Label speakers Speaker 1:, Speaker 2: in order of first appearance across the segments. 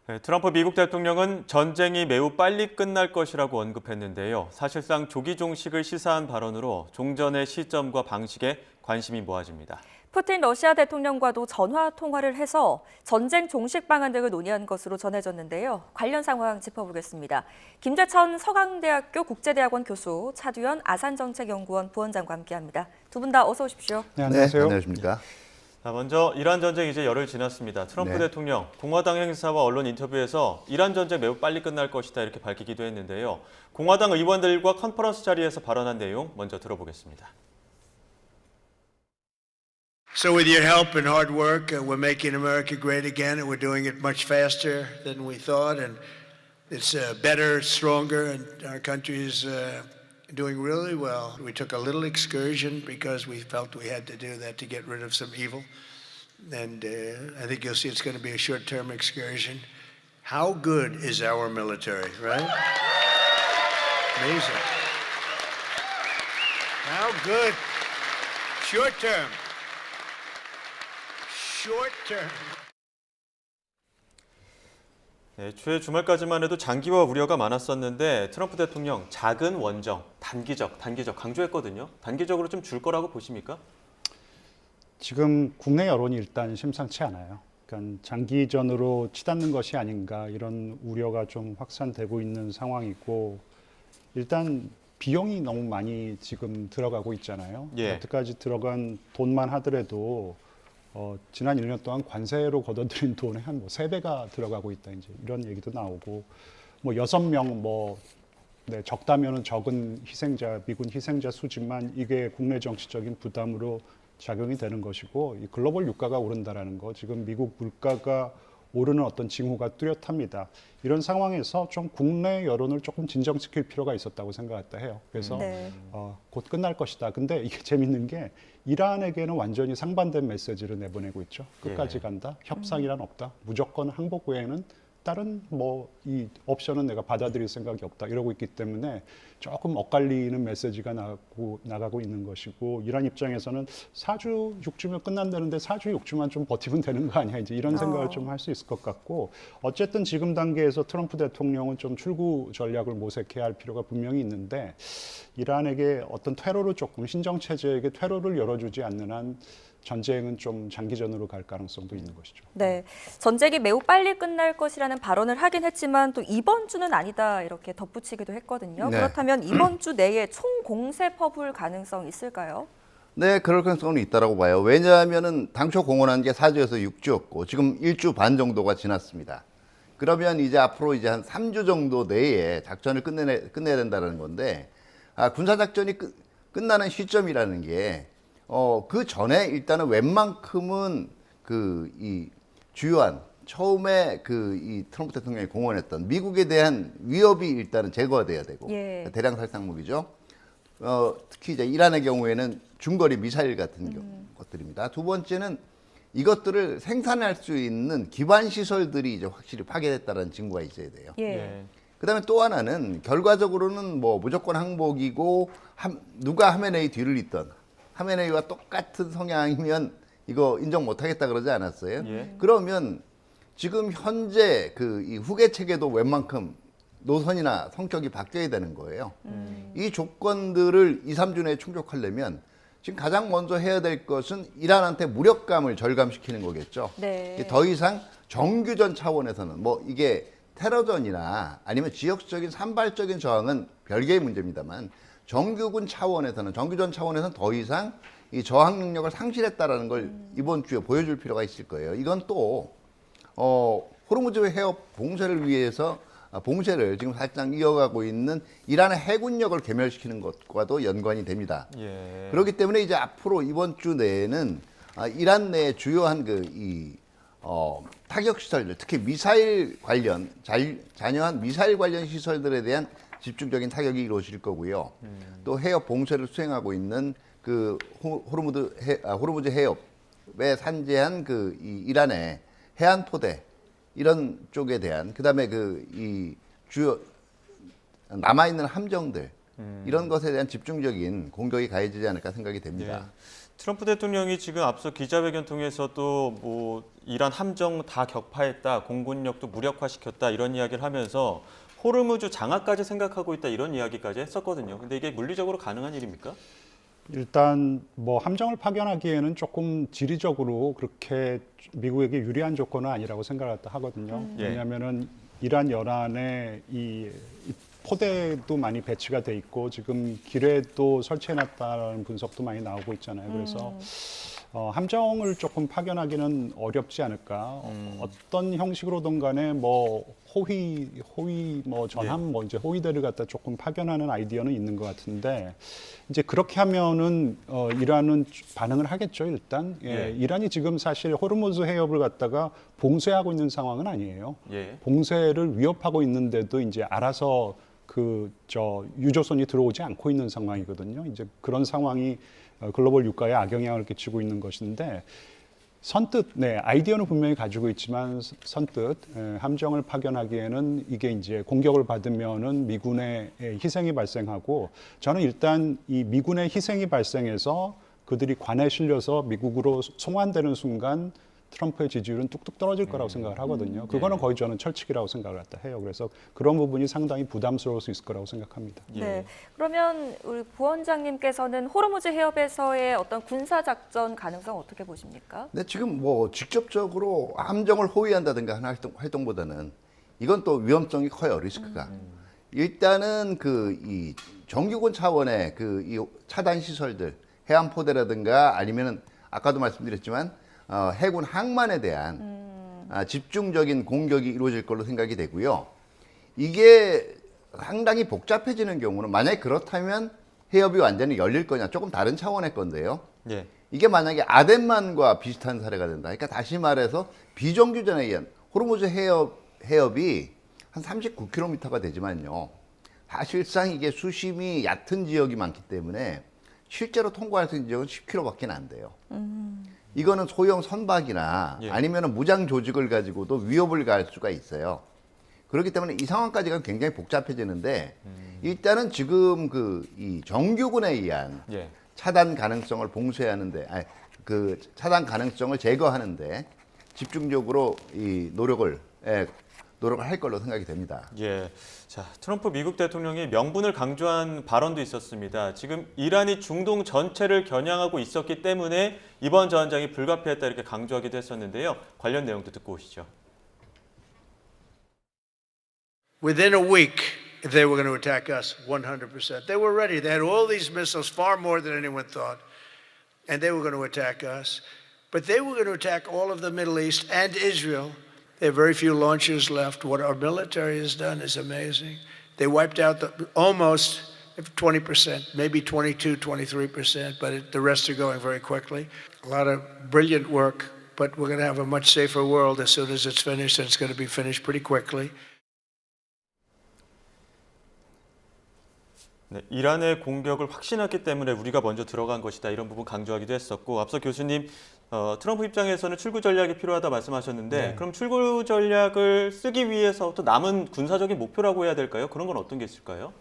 Speaker 1: 네, 트럼프 미국 대통령은 전쟁이 매우 빨리 끝날 것이라고 언급했는데요. 사실상 조기 종식을 시사한 발언으로 종전의 시점과 방식에 관심이 모아집니다.
Speaker 2: 푸틴 러시아 대통령과도 전화 통화를 해서 전쟁 종식 방안 등을 논의한 것으로 전해졌는데요. 관련 상황 짚어보겠습니다. 김재천 서강대학교 국제대학원 교수, 차두현 아산정책연구원 부원장과 함께합니다. 두 분 다 어서 오십시오.
Speaker 3: 네, 안녕하세요.
Speaker 4: 네, 안녕하십니까.
Speaker 1: 자, 먼저 이란 전쟁 이제 열흘 지났습니다. 트럼프
Speaker 4: 네.
Speaker 1: 대통령 공화당 행사와 언론 인터뷰에서 이란 전쟁 매우 빨리 끝날 것이다 이렇게 밝히기도 했는데요. 공화당 의원들과 컨퍼런스 자리에서 발언한 내용 먼저 들어보겠습니다.
Speaker 5: So with your help and hard work, we're making America great again, and we're doing it much faster than we thought, and it's better, stronger, and our country is doing really well. We took a little excursion because we felt we had to do that to get rid of some evil, and I think you'll see it's going to be a short-term excursion. How good is our military, right? Amazing. How good? Short-term. Short-term.
Speaker 1: 네, 추해 주말까지만 해도 장기화 우려가 많았었는데 트럼프 대통령 작은 원정, 단기적 강조했거든요. 단기적으로 좀 줄 거라고 보십니까?
Speaker 3: 지금 국내 여론이 일단 심상치 않아요. 그러니까 장기전으로 치닫는 것이 아닌가 이런 우려가 좀 확산되고 있는 상황이고 일단 비용이 너무 많이 지금 들어가고 있잖아요.
Speaker 1: 예.
Speaker 3: 여태까지 들어간 돈만 하더라도 지난 1년 동안 관세로 걷어들인 돈의 한 3배가 들어가고 있다 이제 이런 얘기도 나오고 뭐 6명 네, 적다면은 적은 희생자 미군 희생자 수지만 이게 국내 정치적인 부담으로 작용이 되는 것이고 이 글로벌 유가가 오른다라는 거 지금 미국 물가가 오르는 어떤 징후가 뚜렷합니다. 이런 상황에서 좀 국내 여론을 조금 진정시킬 필요가 있었다고 생각했다 해요. 그래서
Speaker 2: 네.
Speaker 3: 곧 끝날 것이다. 근데 이게 재밌는 게 이란에게는 완전히 상반된 메시지를 내보내고 있죠. 끝까지
Speaker 1: 예.
Speaker 3: 간다. 협상이란 없다. 무조건 항복 외에는 다른 이 옵션은 내가 받아들일 생각이 없다. 이러고 있기 때문에 조금 엇갈리는 메시지가 나가고 있는 것이고 이란 입장에서는 4주, 6주면 끝난다는데 4주, 6주만 좀 버티면 되는 거 아니야. 이제 이런 생각을 좀 할 수 있을 것 같고 어쨌든 지금 단계에서 트럼프 대통령은 좀 출구 전략을 모색해야 할 필요가 분명히 있는데 이란에게 어떤 퇴로를 조금 신정체제에게 퇴로를 열어주지 않는 한 전쟁은 좀 장기전으로 갈 가능성도 있는 것이죠.
Speaker 2: 네, 전쟁이 매우 빨리 끝날 것이라는 발언을 하긴 했지만 또 이번 주는 아니다 이렇게 덧붙이기도 했거든요.
Speaker 4: 네.
Speaker 2: 그렇다면 이번 주 내에 총공세 퍼부을 가능성 있을까요?
Speaker 4: 네, 그럴 가능성은 있다고 봐요. 왜냐하면은 당초 공언한 게 4주에서 6주였고 지금 1주 반 정도가 지났습니다. 그러면 이제 앞으로 이제 한 3주 정도 내에 작전을 끝내야 된다는 건데 군사작전이 끝나는 시점이라는 게 그 전에 일단은 웬만큼은 이 주요한 처음에 이 트럼프 대통령이 공언했던 미국에 대한 위협이 일단은 제거가 돼야 되고
Speaker 2: 예.
Speaker 4: 대량 살상 무기죠. 특히 이제 이란의 경우에는 중거리 미사일 같은 것들입니다. 두 번째는 이것들을 생산할 수 있는 기반 시설들이 이제 확실히 파괴됐다는 증거가 있어야 돼요.
Speaker 2: 예.
Speaker 4: 그다음에 또 하나는 결과적으로는 무조건 항복이고 누가 하메네이 뒤를 잇던 하메네이와 똑같은 성향이면 이거 인정 못하겠다 그러지 않았어요?
Speaker 1: 예.
Speaker 4: 그러면 지금 현재 이 후계 체계도 웬만큼 노선이나 성격이 바뀌어야 되는 거예요. 이 조건들을 2, 3주 내에 충족하려면 지금 가장 먼저 해야 될 것은 이란한테 무력감을 절감시키는 거겠죠.
Speaker 2: 네.
Speaker 4: 더 이상 정규전 차원에서는 이게 테러전이나 아니면 지역적인 산발적인 저항은 별개의 문제입니다만 정규전 차원에서는 더 이상 이 저항 능력을 상실했다라는 걸 이번 주에 보여줄 필요가 있을 거예요. 이건 또 호르무즈 해협 봉쇄를 위해서 봉쇄를 지금 살짝 이어가고 있는 이란의 해군력을 괴멸시키는 것과도 연관이 됩니다.
Speaker 1: 예.
Speaker 4: 그렇기 때문에 이제 앞으로 이번 주 내에는 이란 내의 주요한 타격 시설들, 특히 미사일 관련 잔여한 미사일 관련 시설들에 대한 집중적인 타격이 이루어질 거고요. 또 해협 봉쇄를 수행하고 있는 호르무즈 해협에 산재한 이 이란의 해안 포대 이런 쪽에 대한 그다음에 이 주요 남아 있는 함정들 이런 것에 대한 집중적인 공격이 가해지지 않을까 생각이 됩니다.
Speaker 1: 예. 트럼프 대통령이 지금 앞서 기자회견 통해서도 뭐 이란 함정 다 격파했다, 공군력도 무력화시켰다 이런 이야기를 하면서 호르무즈 장악까지 생각하고 있다 이런 이야기까지 했었거든요. 근데 이게 물리적으로 가능한 일입니까?
Speaker 3: 일단 뭐 함정을 파견하기에는 조금 지리적으로 그렇게 미국에게 유리한 조건은 아니라고 생각을 하거든요.
Speaker 1: 예.
Speaker 3: 왜냐하면은 이란 연안에 이 포대도 많이 배치가 돼 있고 지금 길에도 설치해놨다는 분석도 많이 나오고 있잖아요. 그래서 함정을 조금 파견하기는 어렵지 않을까. 어떤 형식으로든 간에 뭐 호위 뭐 전함 뭐 이제 호위대를 갖다 조금 파견하는 아이디어는 있는 것 같은데 이제 그렇게 하면은 이란은 반응을 하겠죠. 일단 이란이 지금 사실 호르무즈 해협을 갖다가 봉쇄하고 있는 상황은 아니에요.
Speaker 1: 예.
Speaker 3: 봉쇄를 위협하고 있는데도 이제 알아서 유조선이 들어오지 않고 있는 상황이거든요. 이제 그런 상황이 글로벌 유가에 악영향을 끼치고 있는 것인데 선뜻, 아이디어는 분명히 가지고 있지만 선뜻 함정을 파견하기에는 이게 이제 공격을 받으면은 미군의 희생이 발생하고 저는 일단 이 미군의 희생이 발생해서 그들이 관에 실려서 미국으로 송환되는 순간 트럼프의 지지율은 뚝뚝 떨어질 거라고 생각을 하거든요. 그거는 거의 저는 철칙이라고 생각을 해요. 그래서 그런 부분이 상당히 부담스러울 수 있을 거라고 생각합니다.
Speaker 2: 네. 그러면 우리 부원장님께서는 호르무즈 해협에서의 어떤 군사 작전 가능성 어떻게 보십니까?
Speaker 4: 네, 지금 뭐 직접적으로 함정을 호위한다든가 하는 활동보다는 이건 또 위험성이 커요, 리스크가. 일단은 이 정규군 차원의 이 차단 시설들, 해안포대라든가 아니면은 아까도 말씀드렸지만 해군 항만에 대한 집중적인 공격이 이루어질 걸로 생각이 되고요. 이게 상당히 복잡해지는 경우는 만약에 그렇다면 해협이 완전히 열릴 거냐 조금 다른 차원의 건데요.
Speaker 1: 예.
Speaker 4: 이게 만약에 아덴만과 비슷한 사례가 된다. 그러니까 다시 말해서 비정규전에 의한 호르무즈 해협이 한 39km가 되지만요. 사실상 이게 수심이 얕은 지역이 많기 때문에 실제로 통과할 수 있는 지역은 10km밖에 안 돼요. 이거는 소형 선박이나 아니면 무장 조직을 가지고도 위협을 가할 수가 있어요. 그렇기 때문에 이 상황까지가 굉장히 복잡해지는데 일단은 지금 이 정규군에 의한 차단 가능성을 봉쇄하는데, 차단 가능성을 제거하는데 집중적으로 이 노력을 할 걸로 생각이 됩니다.
Speaker 1: 예. 자, 트럼프 미국 대통령이 명분을 강조한 발언도 있었습니다. 지금 이란이 중동 전체를 겨냥하고 있었기 때문에 이번 전장이 불가피했다 이렇게 강조하기도 했었는데요. 관련 내용도 듣고 오시죠.
Speaker 5: Within a week, they were going to attack us 100%. They were ready. They had all these missiles, far more than anyone thought, and they were going to attack us. But they were going to attack all of the Middle East and Israel. They have very few launchers left. What our military has done is amazing. They wiped out almost 20%, maybe 22, 23%, but the rest are going very quickly. A lot of brilliant work, but we're going to have a much safer world as soon as it's finished, and it's going to be finished pretty quickly.
Speaker 1: 네, 이란의 공격을 확신했기 때문에 우리가 먼저 들어간 것이다 이런 부분 강조하기도 했었고 앞서 교수님 트럼프 입장에서는 출구 전략이 필요하다 말씀하셨는데 그럼 출구 전략을 쓰기 위해서 또 남은 군사적인 목표라고 해야 될까요? 그런 건 어떤 게 있을까요?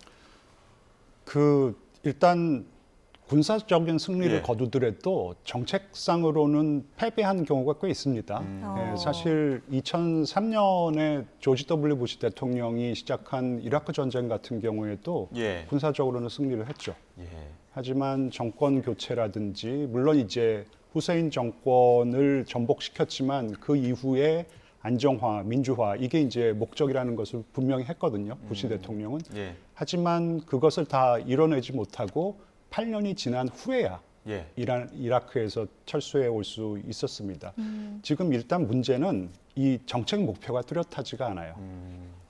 Speaker 3: 일단 군사적인 승리를 거두더라도 정책상으로는 패배한 경우가 꽤 있습니다. 사실 2003년에 조지 W 부시 대통령이 시작한 이라크 전쟁 같은 경우에도 군사적으로는 승리를 했죠. 하지만 정권 교체라든지 물론 이제 후세인 정권을 전복시켰지만 그 이후에 안정화, 민주화 이게 이제 목적이라는 것을 분명히 했거든요. 부시 대통령은. 하지만 그것을 다 이뤄내지 못하고 8년이 지난 후에야 이라크에서 철수해 올 수 있었습니다. 지금 일단 문제는 이 정책 목표가 뚜렷하지가 않아요.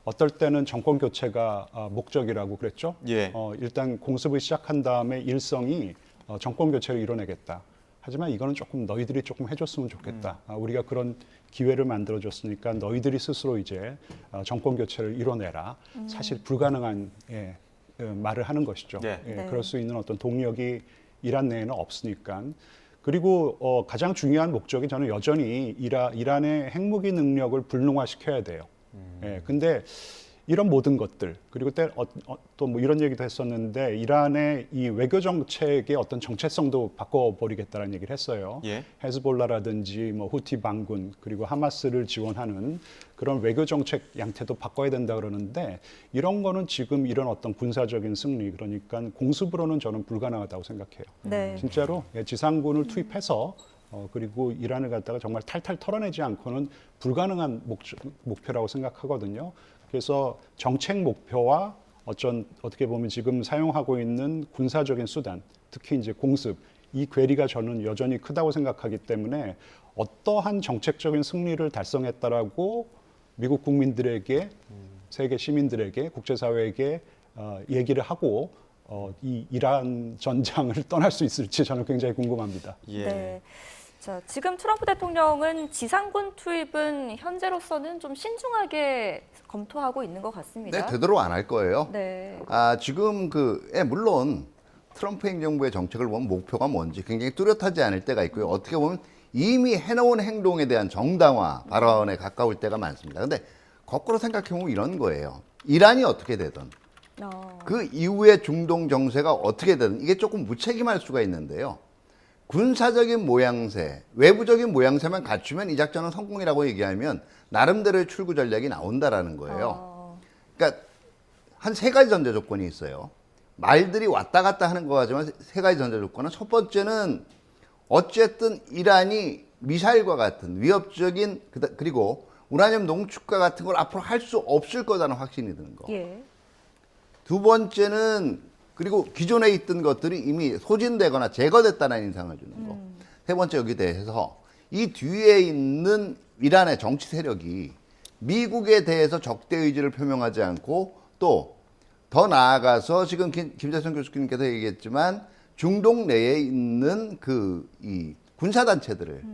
Speaker 3: 어떨 때는 정권 교체가 목적이라고 그랬죠. 일단 공습을 시작한 다음에 일성이 정권 교체를 이뤄내겠다. 하지만 이거는 조금 너희들이 조금 해줬으면 좋겠다. 우리가 그런 기회를 만들어줬으니까 너희들이 스스로 이제 정권 교체를 이뤄내라. 사실 불가능한 말을 하는 것이죠. 그럴 수 있는 어떤 동력이 이란 내에는 없으니까. 그리고 가장 중요한 목적이 저는 여전히 이란의 핵무기 능력을 불능화시켜야 돼요. 근데 이런 모든 것들 그리고 또 뭐 이런 얘기도 했었는데 이란의 이 외교 정책의 어떤 정체성도 바꿔버리겠다는 얘기를 했어요.
Speaker 1: 예.
Speaker 3: 헤즈볼라라든지 뭐 후티 반군 그리고 하마스를 지원하는 그런 외교 정책 양태도 바꿔야 된다 그러는데 이런 거는 지금 이런 어떤 군사적인 승리 그러니까 공습으로는 저는 불가능하다고 생각해요.
Speaker 2: 네.
Speaker 3: 진짜로 지상군을 투입해서 그리고 이란을 갖다가 정말 탈탈 털어내지 않고는 불가능한 목표라고 생각하거든요. 그래서 정책 목표와 어떻게 보면 지금 사용하고 있는 군사적인 수단, 특히 이제 공습, 이 괴리가 저는 여전히 크다고 생각하기 때문에 어떠한 정책적인 승리를 달성했다라고 미국 국민들에게, 세계 시민들에게, 국제사회에게 얘기를 하고 이 이란 전장을 떠날 수 있을지 저는 굉장히 궁금합니다.
Speaker 1: 예.
Speaker 2: 네. 자, 지금 트럼프 대통령은 지상군 투입은 현재로서는 좀 신중하게 검토하고 있는 것 같습니다.
Speaker 4: 네, 되도록 안 할 거예요.
Speaker 2: 네.
Speaker 4: 지금 물론 트럼프 행정부의 정책을 보면 목표가 뭔지 굉장히 뚜렷하지 않을 때가 있고요. 어떻게 보면 이미 해놓은 행동에 대한 정당화 발언에 가까울 때가 많습니다. 근데 거꾸로 생각해보면 이런 거예요. 이란이 어떻게 되든 그 이후에 중동 정세가 어떻게 되든 이게 조금 무책임할 수가 있는데요. 군사적인 모양새, 외부적인 모양새만 갖추면 이 작전은 성공이라고 얘기하면 나름대로의 출구 전략이 나온다라는 거예요. 그러니까 한 3가지 전제 조건이 있어요. 말들이 왔다 갔다 하는 거 같지만 3가지 전제 조건은 첫 번째는 어쨌든 이란이 미사일과 같은 위협적인 그리고 우라늄 농축과 같은 걸 앞으로 할 수 없을 거라는 확신이 드는 거.
Speaker 2: 예.
Speaker 4: 두 번째는 그리고 기존에 있던 것들이 이미 소진되거나 제거됐다는 인상을 주는 거. 세 번째 여기 대해서 이 뒤에 있는 이란의 정치 세력이 미국에 대해서 적대 의지를 표명하지 않고 또 더 나아가서 지금 김재천 교수님께서 얘기했지만 중동 내에 있는 이 군사단체들을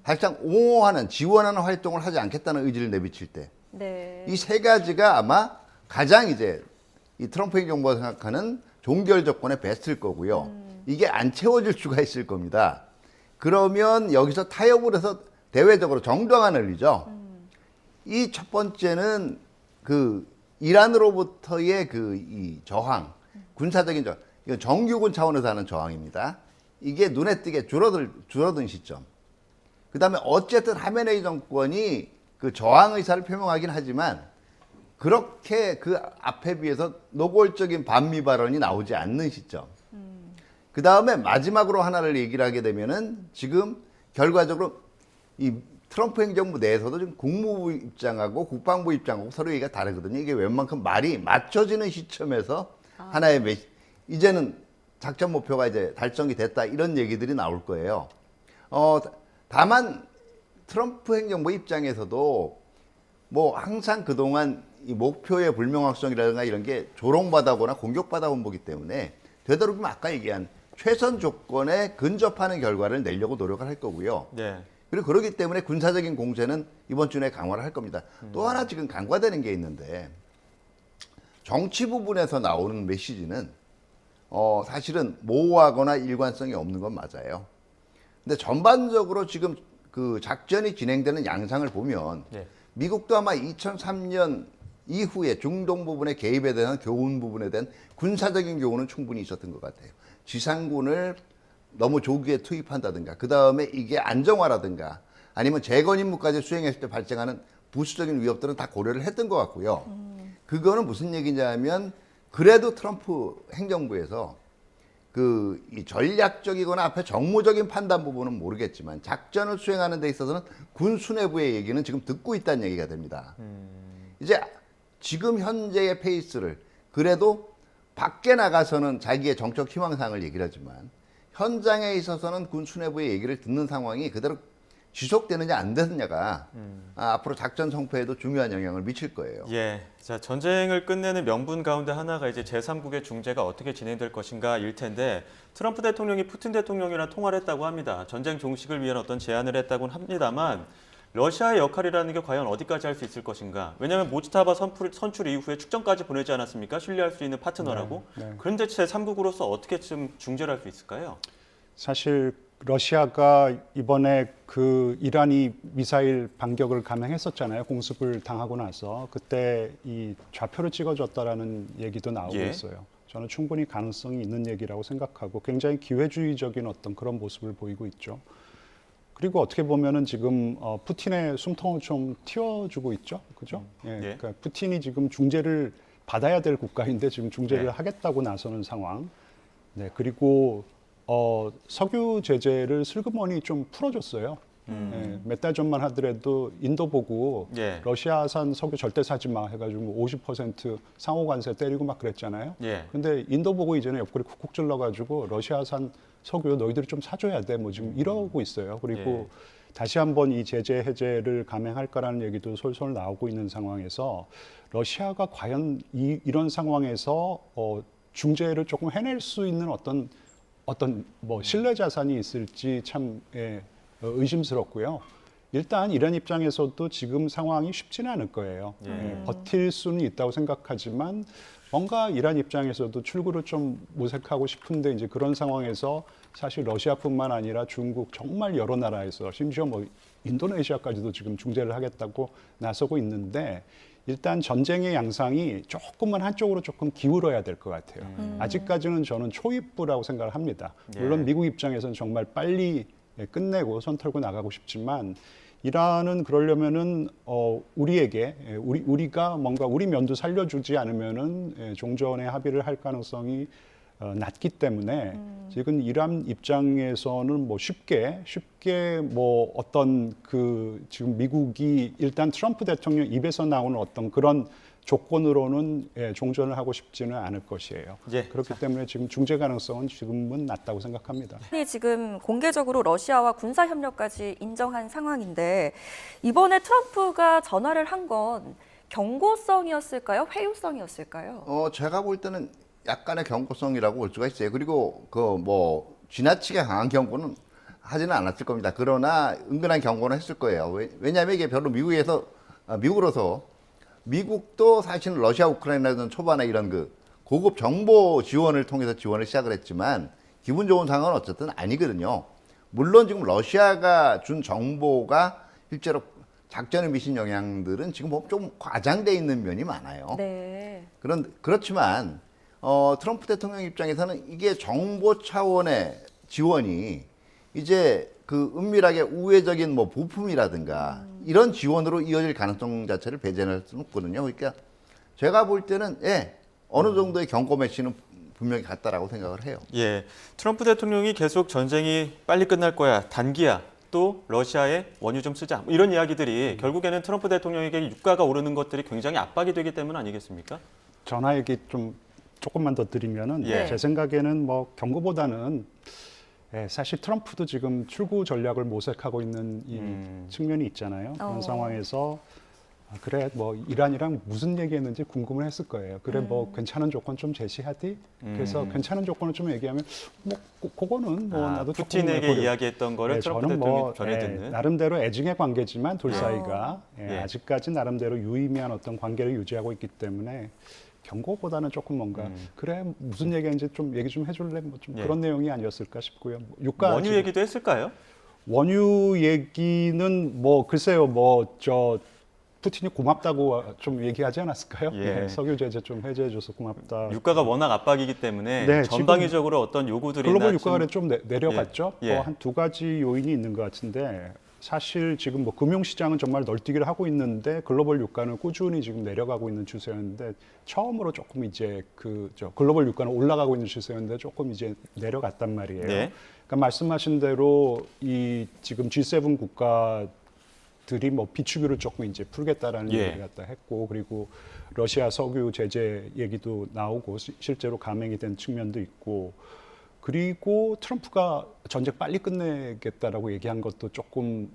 Speaker 4: 사실상 옹호하는 지원하는 활동을 하지 않겠다는 의지를 내비칠 때
Speaker 2: 네.
Speaker 4: 이 3가지가 아마 가장 이제 이 트럼프 행정부가 생각하는 종결 조건의 베스트일 거고요. 이게 안 채워질 수가 있을 겁니다. 그러면 여기서 타협을 해서 대외적으로 정당화를 흘리죠. 이 첫 번째는 이란으로부터의 이 저항, 군사적인 저항, 이건 정규군 차원에서 하는 저항입니다. 이게 눈에 띄게 줄어든 시점. 그 다음에 어쨌든 하메네이 정권이 그 저항 의사를 표명하긴 하지만 그렇게 그 앞에 비해서 노골적인 반미 발언이 나오지 않는 시점. 그 다음에 마지막으로 하나를 얘기를 하게 되면은 지금 결과적으로 이 트럼프 행정부 내에서도 지금 국무부 입장하고 국방부 입장하고 서로 얘기가 다르거든요. 이게 웬만큼 말이 맞춰지는 시점에서 하나의 이제는 작전 목표가 이제 달성이 됐다 이런 얘기들이 나올 거예요. 다만 트럼프 행정부 입장에서도 뭐 항상 그동안 이 목표의 불명확성이라든가 이런 게 조롱받아거나 공격받아온 거기 때문에 되도록이면 아까 얘기한 최선 조건에 근접하는 결과를 내려고 노력을 할 거고요.
Speaker 1: 네.
Speaker 4: 그리고 그렇기 때문에 군사적인 공세는 이번 주 내에 강화를 할 겁니다. 또 하나 지금 강화되는 게 있는데 정치 부분에서 나오는 메시지는 사실은 모호하거나 일관성이 없는 건 맞아요. 근데 전반적으로 지금 그 작전이 진행되는 양상을 보면
Speaker 1: 네.
Speaker 4: 미국도 아마 2003년 이후에 중동 부분에 개입에 대한 교훈 부분에 대한 군사적인 교훈은 충분히 있었던 것 같아요. 지상군을 너무 조기에 투입한다든가 그 다음에 이게 안정화라든가 아니면 재건 임무까지 수행했을 때 발생하는 부수적인 위협들은 다 고려를 했던 것 같고요. 그거는 무슨 얘기냐면 그래도 트럼프 행정부에서 이 전략적이거나 앞에 정무적인 판단 부분은 모르겠지만 작전을 수행하는 데 있어서는 군 수뇌부의 얘기는 지금 듣고 있다는 얘기가 됩니다. 이제 지금 현재의 페이스를 그래도 밖에 나가서는 자기의 정책 희망사항을 얘기를 하지만 현장에 있어서는 군 수뇌부의 얘기를 듣는 상황이 그대로 지속되느냐 안 되느냐가 앞으로 작전 성패에도 중요한 영향을 미칠 거예요.
Speaker 1: 예. 자, 전쟁을 끝내는 명분 가운데 하나가 이제 제3국의 중재가 어떻게 진행될 것인가일 텐데 트럼프 대통령이 푸틴 대통령이랑 통화를 했다고 합니다. 전쟁 종식을 위한 어떤 제안을 했다고는 합니다만 러시아의 역할이라는 게 과연 어디까지 할 수 있을 것인가? 왜냐하면 모지타바 선출 이후에 축전까지 보내지 않았습니까? 신뢰할 수 있는 파트너라고.
Speaker 3: 네.
Speaker 1: 그런데 제3국으로서 어떻게 좀 중재를 할 수 있을까요?
Speaker 3: 사실 러시아가 이번에 그 이란이 미사일 반격을 감행했었잖아요. 공습을 당하고 나서 그때 이 좌표를 찍어줬다라는 얘기도 나오고
Speaker 1: 예.
Speaker 3: 있어요. 저는 충분히 가능성이 있는 얘기라고 생각하고 굉장히 기회주의적인 어떤 그런 모습을 보이고 있죠. 그리고 어떻게 보면은 지금 푸틴의 숨통을 좀 틔워주고 있죠, 그죠? 예, 그러니까 푸틴이 지금 중재를 받아야 될 국가인데 지금 중재를
Speaker 1: 네.
Speaker 3: 하겠다고 나서는 상황. 네, 그리고 석유 제재를 슬그머니 좀 풀어줬어요. 예, 몇 달 전만 하더라도 인도 보고
Speaker 1: 예.
Speaker 3: 러시아산 석유 절대 사지 마 해가지고 50% 상호 관세 때리고 막 그랬잖아요.
Speaker 1: 예.
Speaker 3: 근데 인도 보고 이제는 옆구리 쿡쿡 찔러가지고 러시아산 석유 너희들이 좀 사줘야 돼. 뭐 지금 이러고 있어요. 그리고 다시 한번 이 제재 해제를 감행할까라는 얘기도 솔솔 나오고 있는 상황에서 러시아가 과연 이런 상황에서 중재를 조금 해낼 수 있는 어떤 뭐 신뢰 자산이 있을지 참 의심스럽고요. 일단 이란 입장에서도 지금 상황이 쉽지는 않을 거예요. 버틸 수는 있다고 생각하지만 뭔가 이란 입장에서도 출구를 좀 모색하고 싶은데 이제 그런 상황에서 사실 러시아뿐만 아니라 중국 정말 여러 나라에서 심지어 뭐 인도네시아까지도 지금 중재를 하겠다고 나서고 있는데 일단 전쟁의 양상이 조금만 한쪽으로 조금 기울어야 될 것 같아요. 아직까지는 저는 초입부라고 생각을 합니다. 물론 미국 입장에서는 정말 빨리 끝내고 손 털고 나가고 싶지만 이란은 그러려면은 우리에게 우리가 뭔가 우리 면도 살려주지 않으면은 종전의 합의를 할 가능성이 낮기 때문에 지금 이란 입장에서는 뭐 쉽게 뭐 어떤 그 지금 미국이 일단 트럼프 대통령 입에서 나오는 어떤 그런 조건으로는 종전을 하고 싶지는 않을 것이에요.
Speaker 1: 예.
Speaker 3: 그렇기 때문에 지금 중재 가능성은 지금은 낮다고 생각합니다.
Speaker 2: 지금 공개적으로 러시아와 군사 협력까지 인정한 상황인데 이번에 트럼프가 전화를 한 건 경고성이었을까요? 회유성이었을까요?
Speaker 4: 제가 볼 때는 약간의 경고성이라고 볼 수가 있어요. 그리고 그 뭐 지나치게 강한 경고는 하지는 않았을 겁니다. 그러나 은근한 경고는 했을 거예요. 왜냐하면 이게 별로 미국으로서 미국도 사실은 러시아 우크라이나전 초반에 이런 그 고급 정보 지원을 통해서 지원을 시작을 했지만 기분 좋은 상황은 어쨌든 아니거든요. 물론 지금 러시아가 준 정보가 실제로 작전에 미친 영향들은 지금 좀 과장돼 있는 면이 많아요.
Speaker 2: 네.
Speaker 4: 그렇지만 트럼프 대통령 입장에서는 이게 정보 차원의 지원이 이제 그 은밀하게 우회적인 뭐 부품이라든가 이런 지원으로 이어질 가능성 자체를 배제할 수는 없거든요. 그러니까 제가 볼 때는 어느 정도의 경고 메시는 분명히 같다라고 생각을 해요.
Speaker 1: 예, 트럼프 대통령이 계속 전쟁이 빨리 끝날 거야, 단기야, 또 러시아에 원유 좀 쓰자, 뭐 이런 이야기들이 결국에는 트럼프 대통령에게 유가가 오르는 것들이 굉장히 압박이 되기 때문 아니겠습니까?
Speaker 3: 전화 얘기 좀 조금만 더 드리면은 제 생각에는 뭐 경고보다는 사실 트럼프도 지금 출구 전략을 모색하고 있는 이 측면이 있잖아요. 그런 상황에서 그래 뭐 이란이랑 무슨 얘기했는지 궁금을 했을 거예요. 그래 뭐 괜찮은 조건 좀 제시하디. 그래서 괜찮은 조건을 좀 얘기하면 뭐 그거는 뭐 나도
Speaker 1: 푸틴에게 이야기했던 거를 트럼프
Speaker 3: 저는
Speaker 1: 대통령이
Speaker 3: 뭐
Speaker 1: 전해듣는.
Speaker 3: 나름대로 애증의 관계지만 둘 사이가
Speaker 1: 예.
Speaker 3: 아직까지 나름대로 유의미한 어떤 관계를 유지하고 있기 때문에. 경고보다는 조금 뭔가 그래 무슨 얘기인지 좀 얘기 좀 해줄래 뭐 좀 그런 내용이 아니었을까 싶고요. 뭐 유가
Speaker 1: 원유 얘기도 했을까요?
Speaker 3: 원유 얘기는 뭐 글쎄요 뭐 저 푸틴이 고맙다고 좀 얘기하지 않았을까요?
Speaker 1: 예.
Speaker 3: 석유 제재 좀 해제해줘서 고맙다.
Speaker 1: 유가가 워낙 압박이기 때문에
Speaker 3: 네,
Speaker 1: 전방위적으로 어떤 요구들이나
Speaker 3: 글로벌 유가가 좀 내려갔죠.
Speaker 1: 예.
Speaker 3: 한 두 가지 요인이 있는 것 같은데 사실 지금 뭐 금융시장은 정말 널뛰기를 하고 있는데 글로벌 유가는 꾸준히 지금 내려가고 있는 추세였는데 처음으로 조금 이제 글로벌 유가는 올라가고 있는 추세였는데 조금 이제 내려갔단 말이에요.
Speaker 1: 네.
Speaker 3: 그러니까 말씀하신 대로 이 지금 G7 국가들이 뭐 비축유를 조금 이제 풀겠다라는 얘기를 갖다 했고 그리고 러시아 석유 제재 얘기도 나오고 실제로 감행이 된 측면도 있고 그리고 트럼프가 전쟁 빨리 끝내겠다라고 얘기한 것도 조금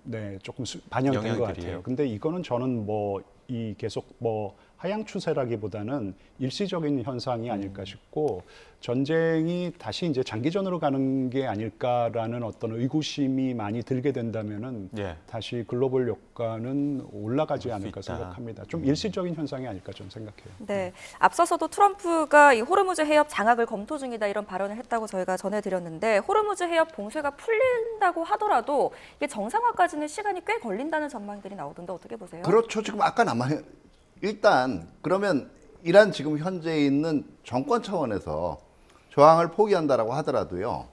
Speaker 3: 반영된 것 같아요. 근데 이거는 저는 뭐 이 계속 뭐 하향 추세라기보다는 일시적인 현상이 아닐까 싶고 전쟁이 다시 이제 장기전으로 가는 게 아닐까라는 어떤 의구심이 많이 들게 된다면은
Speaker 1: 예.
Speaker 3: 다시 글로벌 유가는 올라가지 않을까
Speaker 1: 있다.
Speaker 3: 생각합니다. 좀 일시적인 현상이 아닐까 좀 생각해요.
Speaker 2: 네, 앞서서도 트럼프가 이 호르무즈 해협 장악을 검토 중이다 이런 발언을 했다고 저희가 전해드렸는데 호르무즈 해협 봉쇄가 풀린다고 하더라도 이게 정상화까지는 시간이 꽤 걸린다는 전망들이 나오던데 어떻게 보세요?
Speaker 4: 그렇죠. 지금 아까 일단 그러면 이란 지금 현재 있는 정권 차원에서 저항을 포기한다라고 하더라도요.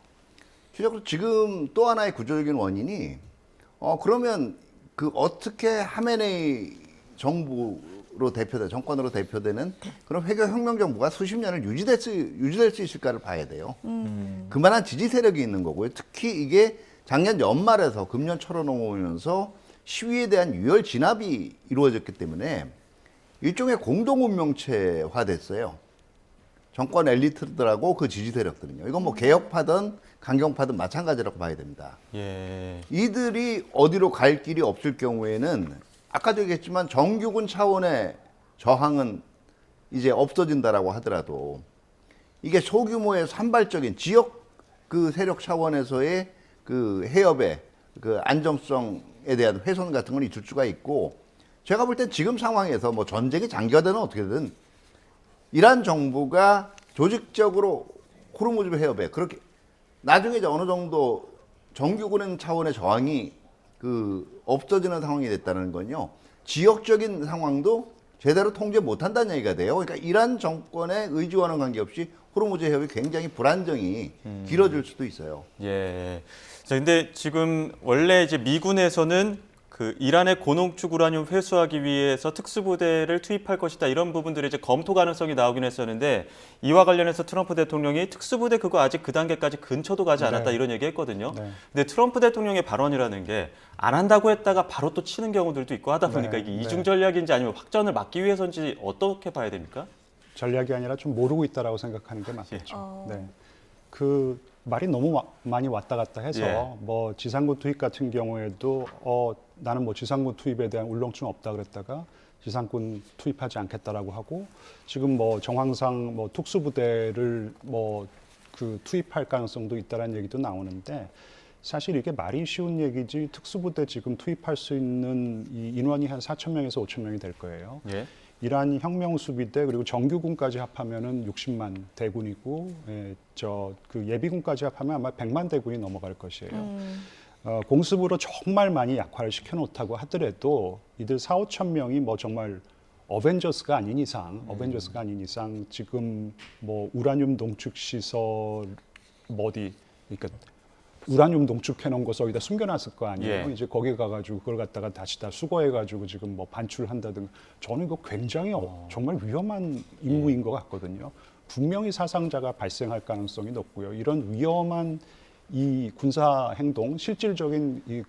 Speaker 4: 실제로 지금 또 하나의 구조적인 원인이 그러면 그 어떻게 하메네이 정부로 대표돼 정권으로 대표되는 그런 회교 혁명 정부가 수십 년을 유지될 수 있을까를 봐야 돼요. 그만한 지지 세력이 있는 거고요. 특히 이게 작년 연말에서 금년 초로 넘어오면서 시위에 대한 유혈 진압이 이루어졌기 때문에 일종의 공동 운명체화 됐어요. 정권 엘리트들하고 그 지지 세력들은요. 이건 뭐 개혁파든 강경파든 마찬가지라고 봐야 됩니다.
Speaker 1: 예.
Speaker 4: 이들이 어디로 갈 길이 없을 경우에는 아까도 얘기했지만 정규군 차원의 저항은 이제 없어진다라고 하더라도 이게 소규모의 산발적인 지역 그 세력 차원에서의 그 해협의 그 안정성에 대한 훼손 같은 건 있을 수가 있고 제가 볼 땐 지금 상황에서 뭐 전쟁이 장기화되든 어떻게든 이란 정부가 조직적으로 호르무즈 해협에 그렇게 나중에 이제 어느 정도 정규군 차원의 저항이 그 없어지는 상황이 됐다는 건요. 지역적인 상황도 제대로 통제 못한다는 얘기가 돼요. 그러니까 이란 정권의 의지와는 관계없이 호르무즈 해협이 굉장히 불안정이 길어질 수도 있어요.
Speaker 1: 예. 자, 근데 지금 원래 이제 미군에서는 그 이란의 고농축 우라늄 회수하기 위해서 특수부대를 투입할 것이다 이런 부분들이 이제 검토 가능성이 나오긴 했었는데 이와 관련해서 트럼프 대통령이 특수부대 그거 아직 그 단계까지 근처도 가지 않았다
Speaker 3: 네.
Speaker 1: 이런 얘기했거든요.
Speaker 3: 네.
Speaker 1: 근데 트럼프 대통령의 발언이라는 게 안 한다고 했다가 바로 또 치는 경우들도 있고 하다 보니까
Speaker 3: 네.
Speaker 1: 이게
Speaker 3: 네.
Speaker 1: 이중 전략인지 아니면 확전을 막기 위해서인지 어떻게 봐야 됩니까?
Speaker 3: 전략이 아니라 좀 모르고 있다라고 생각하는 게 맞겠죠.
Speaker 2: 예.
Speaker 3: 네. 그 말이 너무 많이 왔다 갔다 해서
Speaker 1: 예.
Speaker 3: 뭐 지상군 투입 같은 경우에도 나는 뭐 지상군 투입에 대한 울렁증 없다 그랬다가 지상군 투입하지 않겠다라고 하고 지금 뭐 정황상 뭐 특수부대를 뭐 그 투입할 가능성도 있다라는 얘기도 나오는데 사실 이게 말이 쉬운 얘기지 특수부대 지금 투입할 수 있는 이 인원이 한 4,000명에서 5,000명이 될 거예요.
Speaker 1: 예.
Speaker 3: 이란 혁명수비대 그리고 정규군까지 합하면은 60만 대군이고 그 예비군까지 합하면 아마 100만 대군이 넘어갈 것이에요. 공습으로 정말 많이 약화를 시켜놓다고 하더라도 이들 4,5천 명이 뭐 정말 어벤져스가 아닌 이상 지금 뭐 우라늄 농축 시설 그러니까 우라늄 농축해놓은 거 어디다 숨겨놨을 거 아니에요.
Speaker 1: 예.
Speaker 3: 이제 거기 가가지고 그걸 갖다가 다시 다 수거해가지고 지금 뭐 반출한다든가 저는 이거 굉장히 정말 위험한 임무인 것 같거든요. 분명히 사상자가 발생할 가능성이 높고요. 이런 위험한 이 군사 행동, 실질적인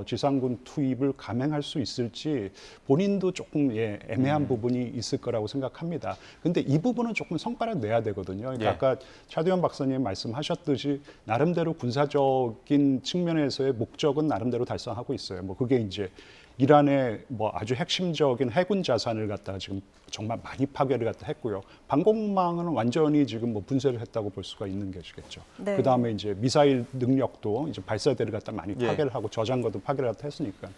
Speaker 3: 지상군 투입을 감행할 수 있을지 본인도 조금 애매한 부분이 있을 거라고 생각합니다. 근데 이 부분은 조금 성과를 내야 되거든요. 그러니까
Speaker 1: 예.
Speaker 3: 아까 차두현 박사님 말씀하셨듯이 나름대로 군사적인 측면에서의 목적은 나름대로 달성하고 있어요. 뭐 그게 이제 이란의 뭐 아주 핵심적인 해군 자산을 갖다가 지금 정말 많이 파괴를 갖다 했고요. 방공망은 완전히 지금 뭐 분쇄를 했다고 볼 수가 있는 것이겠죠.
Speaker 2: 네.
Speaker 3: 그 다음에 이제 미사일 능력도 이제 발사대를 갖다 많이
Speaker 1: 예.
Speaker 3: 파괴를 하고 저장고도 파괴를 갖다 했으니까.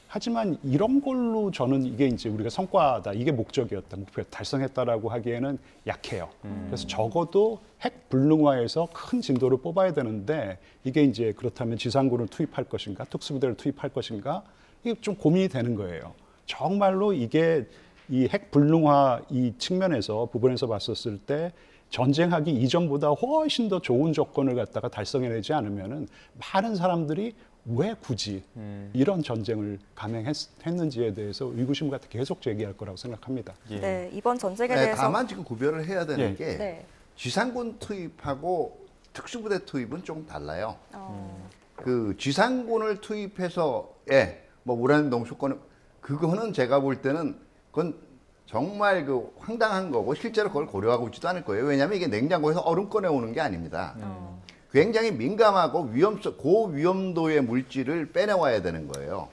Speaker 3: 하지만 이런 걸로 저는 이게 이제 우리가 성과다, 이게 목적이었다, 목표 달성했다라고 하기에는 약해요. 그래서 적어도 핵 불능화에서 큰 진도를 뽑아야 되는데 이게 이제 그렇다면 지상군을 투입할 것인가, 특수부대를 투입할 것인가, 이게 좀 고민이 되는 거예요. 정말로 이게 이 핵 불능화 이 측면에서 부분에서 봤었을 때 전쟁하기 이전보다 훨씬 더 좋은 조건을 갖다가 달성해내지 않으면은 많은 사람들이 왜 굳이 이런 전쟁을 감행했는지에 대해서 의구심 같은 계속 제기할 거라고 생각합니다.
Speaker 1: 예.
Speaker 2: 네, 이번 전쟁에
Speaker 4: 네,
Speaker 2: 대해서
Speaker 4: 다만 지금 구별을 해야 되는
Speaker 1: 예.
Speaker 4: 게
Speaker 2: 네.
Speaker 4: 지상군 투입하고 특수부대 투입은 좀 달라요.
Speaker 2: 어,
Speaker 4: 그 지상군을 투입해서 뭐 우라늄 농축권 그거는 제가 볼 때는 그건 정말 그 황당한 거고 실제로 그걸 고려하고 있지도 않을 거예요. 왜냐하면 이게 냉장고에서 얼음 꺼내 오는 게 아닙니다. 굉장히 민감하고 고위험도의 물질을 빼내와야 되는 거예요.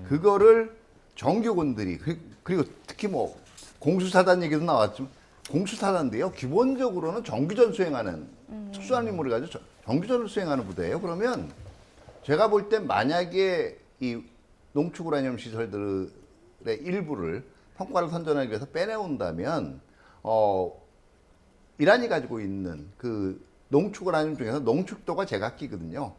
Speaker 4: 그거를 정규군들이 그리고 특히 뭐 공수사단 얘기도 나왔지만 공수사단도요 기본적으로는 정규전 수행하는 특수한 임무를 가지고 정규전을 수행하는 부대예요. 그러면 제가 볼 때 만약에 이 농축 우라늄 시설들의 일부를 성과를 선전하기 위해서 빼내온다면 이란이 가지고 있는 그 농축 우라늄 중에서 농축도가 제각기거든요.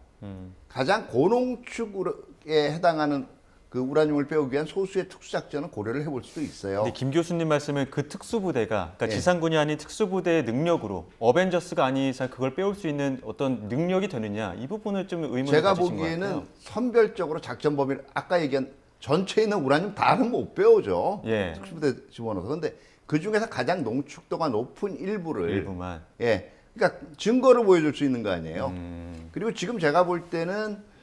Speaker 4: 가장 고농축에 해당하는 그 우라늄을 빼오기 위한 소수의 특수작전은 고려를 해볼 수도 있어요.
Speaker 1: 근데 김 교수님 말씀은 그 특수부대가 그러니까
Speaker 4: 예.
Speaker 1: 지상군이 아닌 특수부대의 능력으로 어벤져스가 아닌 이상 그걸 빼올 수 있는 어떤 능력이 되느냐 이 부분을 좀 의문을
Speaker 4: 제가
Speaker 1: 가지신 것
Speaker 4: 보기에는
Speaker 1: 같아요.
Speaker 4: 선별적으로 작전 범위를 아까 얘기한 전체에 있는 우라늄 다는 못 빼오죠.
Speaker 1: 예.
Speaker 4: 특수부대 집어넣어서. 근데 그 중에서 가장 농축도가 높은 일부를
Speaker 1: 일부만.
Speaker 4: 예. 그러니까 증거를 보여줄 수 있는 거 아니에요. 그리고 지금 제가 볼 때는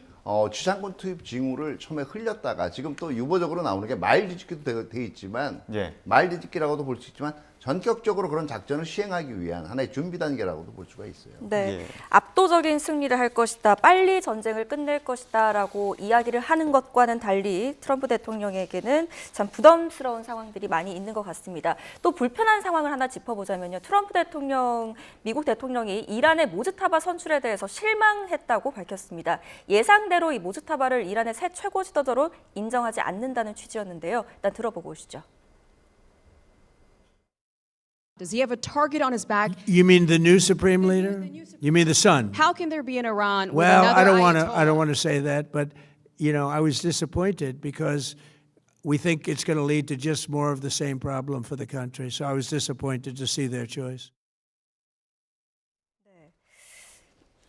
Speaker 4: 지상군 투입 징후를 처음에 흘렸다가 지금 또 유보적으로 나오는 게 마일 뒤집기도 돼 있지만
Speaker 1: 예.
Speaker 4: 마일 뒤집기라고도 볼 수 있지만 전격적으로 그런 작전을 시행하기 위한 하나의 준비 단계라고도 볼 수가 있어요.
Speaker 2: 네,
Speaker 1: 예.
Speaker 2: 압도적인 승리를 할 것이다, 빨리 전쟁을 끝낼 것이다라고 이야기를 하는 것과는 달리 트럼프 대통령에게는 참 부담스러운 상황들이 많이 있는 것 같습니다. 또 불편한 상황을 하나 짚어보자면요, 트럼프 대통령, 미국 대통령이 이란의 모즈타바 선출에 대해서 실망했다고 밝혔습니다. 예상대로 이 모즈타바를 이란의 새 최고 지도자로 인정하지 않는다는 취지였는데요. 일단 들어보고 오시죠.
Speaker 6: Does he have a target on his back?
Speaker 5: You mean the new supreme leader? You mean the son?
Speaker 6: How can there be an Iran with
Speaker 5: Well,
Speaker 6: another
Speaker 5: I don't want to.
Speaker 6: Ayatollah?
Speaker 5: I don't want to say that, but I was disappointed because we think it's going to lead to just more of the same problem for the country. So I was disappointed to see their choice.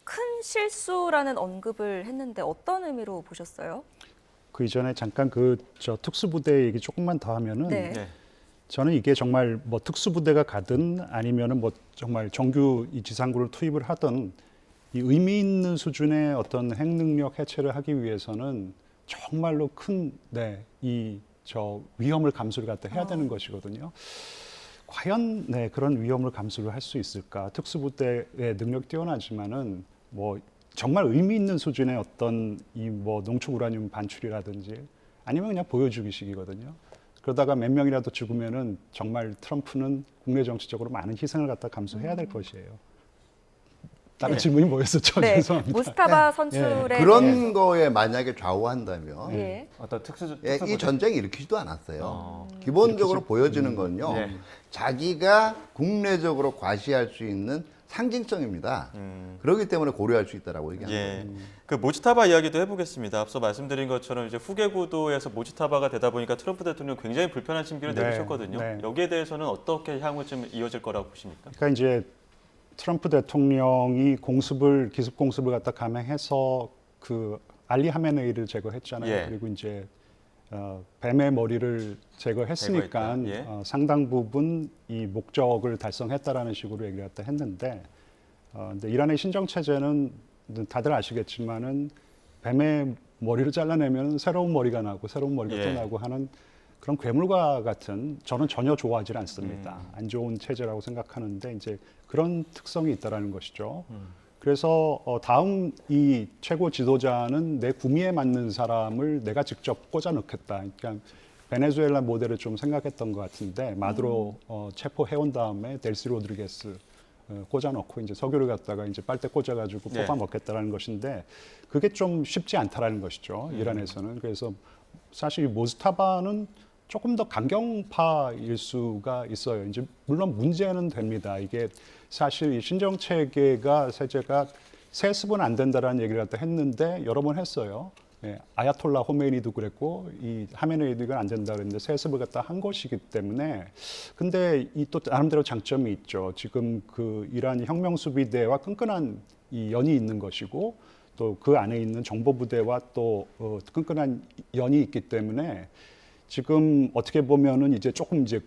Speaker 2: 큰 실수라는 언급을 했는데 어떤 의미로 보셨어요?
Speaker 3: 그 이전에 잠깐 저 특수부대 얘기 조금만 더 하면은
Speaker 2: 네.
Speaker 1: 네.
Speaker 3: 저는 이게 정말 뭐 특수부대가 가든 아니면은 뭐 정말 정규 이 지상군을 투입을 하든 이 의미 있는 수준의 어떤 핵 능력 해체를 하기 위해서는 정말로 큰 이 저 위험을 감수를 갖다 해야 되는 것이거든요. 과연 그런 위험을 감수를 할 수 있을까? 특수부대의 능력 뛰어나지만은 뭐 정말 의미 있는 수준의 어떤 이 뭐 농축 우라늄 반출이라든지 아니면 그냥 보여주기식이거든요. 그러다가 몇 명이라도 죽으면은 정말 트럼프는 국내 정치적으로 많은 희생을 갖다 감수해야 될 것이에요. 다른 질문이 뭐였었죠?
Speaker 2: 네,
Speaker 3: 죄송합니다.
Speaker 2: 모스타바 선출에
Speaker 4: 그런 거에 만약에 좌우한다면
Speaker 2: 예.
Speaker 1: 어떤
Speaker 4: 이
Speaker 1: 특수부대.
Speaker 4: 전쟁 일으키지도 않았어요. 기본적으로 보여지는 건요.
Speaker 1: 예.
Speaker 4: 자기가 국내적으로 과시할 수 있는 상징성입니다. 그렇기 때문에 고려할 수 있다라고 얘기하는 거예요.
Speaker 1: 예. 그 모지타바 이야기도 해보겠습니다. 앞서 말씀드린 것처럼 이제 후계 구도에서 모지타바가 되다 보니까 트럼프 대통령 굉장히 불편한 심기를
Speaker 3: 네,
Speaker 1: 내비쳤거든요.
Speaker 3: 네.
Speaker 1: 여기에 대해서는 어떻게 향후 좀 이어질 거라고 보십니까?
Speaker 3: 그러니까 이제 트럼프 대통령이 기습 공습을 갖다 감행해서 그 알리 하메네이를 제거했잖아요.
Speaker 1: 예.
Speaker 3: 그리고 이제 뱀의 머리를 제거했으니까
Speaker 1: 제거했다. 예.
Speaker 3: 상당 부분 이 목적을 달성했다라는 식으로 얘기를 갖다 했는데, 근데 이란의 신정 체제는 다들 아시겠지만은 뱀의 머리를 잘라내면 새로운 머리가 나고 새로운 머리가
Speaker 1: 예.
Speaker 3: 또 나고 하는 그런 괴물과 같은, 저는 전혀 좋아하지 않습니다. 안 좋은 체제라고 생각하는데 이제 그런 특성이 있다라는 것이죠. 그래서 다음 이 최고 지도자는 내 구미에 맞는 사람을 내가 직접 꽂아 넣겠다. 그러니까 베네수엘라 모델을 좀 생각했던 것 같은데 마두로 체포해온 다음에 델시 로드리게스 꽂아 넣고 이제 석유를 갖다가 이제 빨대 꽂아가지고
Speaker 1: 네.
Speaker 3: 뽑아 먹겠다라는 것인데 그게 좀 쉽지 않다라는 것이죠. 이란에서는. 그래서 사실 모스타바는 조금 더 강경파일 수가 있어요. 이제 물론 문제는 됩니다. 이게 사실 이 신정 체계가 세제가 세습은 안 된다라는 얘기를 갖다 했는데 여러 번 했어요. 예, 아야톨라 호메이니도 그랬고 이 하메네이도 안 된다 그랬는데 세습을 갖다 한 것이기 때문에 근데 이 또 나름대로 장점이 있죠. 지금 그 이란 혁명수비대와 끈끈한 이 연이 있는 것이고 또 그 안에 있는 정보부대와 또 끈끈한 연이 있기 때문에 지금 어떻게 보면은 이제 조금 이제